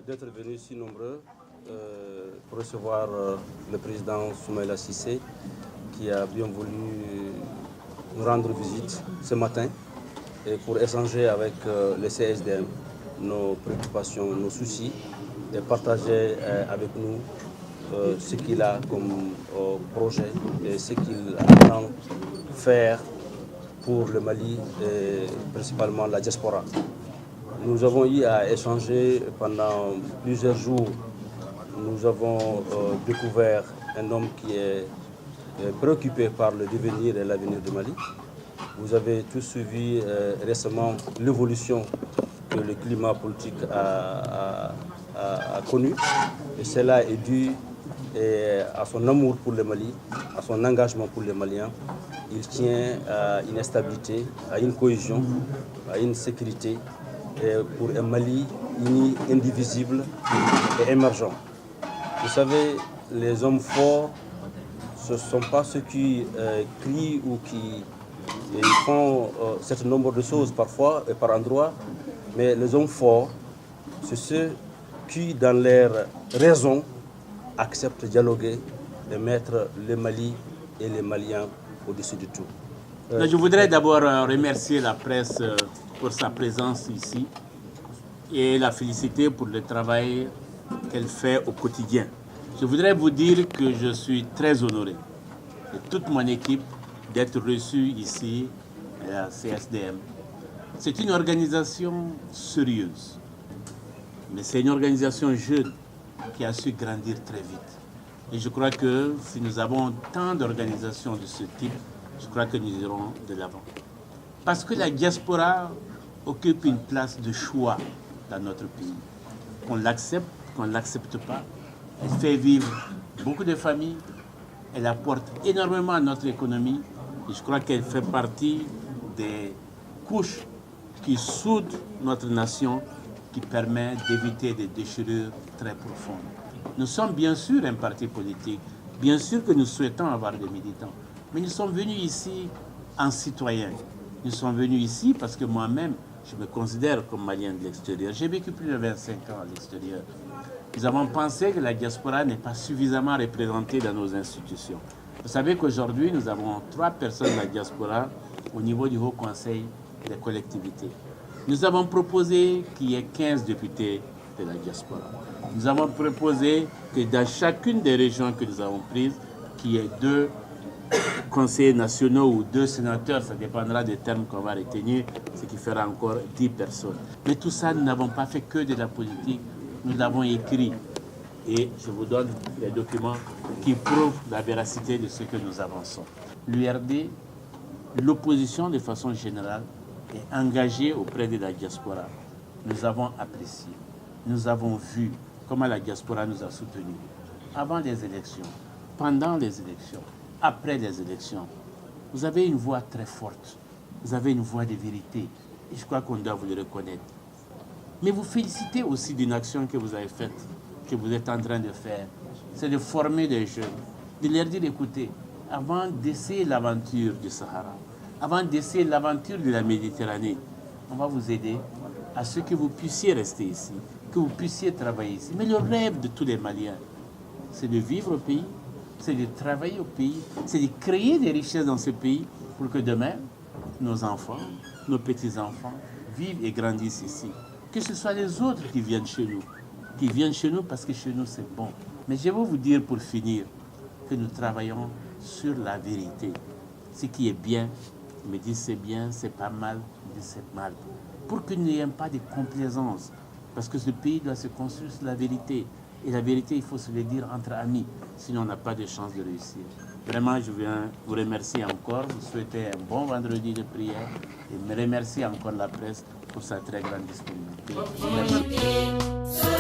d'être venus si nombreux pour recevoir le président Soumaïla Cissé qui a bien voulu nous rendre visite ce matin et pour échanger avec les CSDM nos préoccupations, nos soucis et partager avec nous ce qu'il a comme projet et ce qu'il entend faire pour le Mali et principalement la diaspora. Nous avons eu à échanger pendant plusieurs jours. Nous avons découvert un homme qui est préoccupé par le devenir et l'avenir du Mali. Vous avez tous suivi récemment l'évolution que le climat politique a connue. Et cela est dû à son amour pour le Mali, à son engagement pour les Maliens. Il tient à une stabilité, à une cohésion, à une sécurité pour un Mali uni, indivisible et émergent. Vous savez, les hommes forts, ce ne sont pas ceux qui crient ou qui font un certain nombre de choses parfois et par endroits, mais les hommes forts, c'est ceux qui, dans leur raison, acceptent de dialoguer et mettre le Mali et les Maliens au-dessus de tout. Je voudrais d'abord remercier la presse pour sa présence ici et la féliciter pour le travail qu'elle fait au quotidien. Je voudrais vous dire que je suis très honoré de toute mon équipe d'être reçu ici à CSDM. C'est une organisation sérieuse, mais c'est une organisation jeune qui a su grandir très vite. Et je crois que si nous avons tant d'organisations de ce type, je crois que nous irons de l'avant. Parce que la diaspora occupe une place de choix dans notre pays. Qu'on l'accepte, qu'on ne l'accepte pas, elle fait vivre beaucoup de familles, elle apporte énormément à notre économie et je crois qu'elle fait partie des couches qui soudent notre nation, qui permet d'éviter des déchirures très profondes. Nous sommes bien sûr un parti politique, bien sûr que nous souhaitons avoir des militants, mais nous sommes venus ici en citoyens. Nous sommes venus ici parce que moi-même, je me considère comme Malien de l'extérieur. J'ai vécu plus de 25 ans à l'extérieur. Nous avons pensé que la diaspora n'est pas suffisamment représentée dans nos institutions. Vous savez qu'aujourd'hui, nous avons 3 personnes de la diaspora au niveau du Haut Conseil des collectivités. Nous avons proposé qu'il y ait 15 députés de la diaspora. Nous avons proposé que dans chacune des régions que nous avons prises, qu'il y ait 2 conseillers nationaux ou 2 sénateurs, ça dépendra des termes qu'on va retenir, ce qui fera encore 10 personnes. Mais tout ça, nous n'avons pas fait que de la politique, nous l'avons écrit. Et je vous donne les documents qui prouvent la véracité de ce que nous avançons. L'URD, l'opposition de façon générale, est engagée auprès de la diaspora. Nous avons apprécié, nous avons vu comment la diaspora nous a soutenus avant les élections, pendant les élections, après les élections. Vous avez une voix très forte, vous avez une voix de vérité, et je crois qu'on doit vous le reconnaître. Mais vous félicitez aussi d'une action que vous avez faite, que vous êtes en train de faire, c'est de former des jeunes, de leur dire, écoutez, avant d'essayer l'aventure du Sahara, avant d'essayer l'aventure de la Méditerranée, on va vous aider à ce que vous puissiez rester ici, que vous puissiez travailler ici. Mais le rêve de tous les Maliens, c'est de vivre au pays, c'est de travailler au pays, c'est de créer des richesses dans ce pays pour que demain, nos enfants, nos petits-enfants vivent et grandissent ici. Que ce soit les autres qui viennent chez nous parce que chez nous c'est bon. Mais je vais vous dire pour finir que nous travaillons sur la vérité. Ce qui est bien, me dit c'est bien, c'est pas mal, me dit c'est mal. Pour qu'il n'y ait pas de complaisance. Parce que ce pays doit se construire sur la vérité. Et la vérité, il faut se le dire entre amis. Sinon, on n'a pas de chance de réussir. Vraiment, je viens vous remercier encore. Vous souhaiter un bon vendredi de prière. Et me remercier encore la presse pour sa très grande disponibilité. Merci.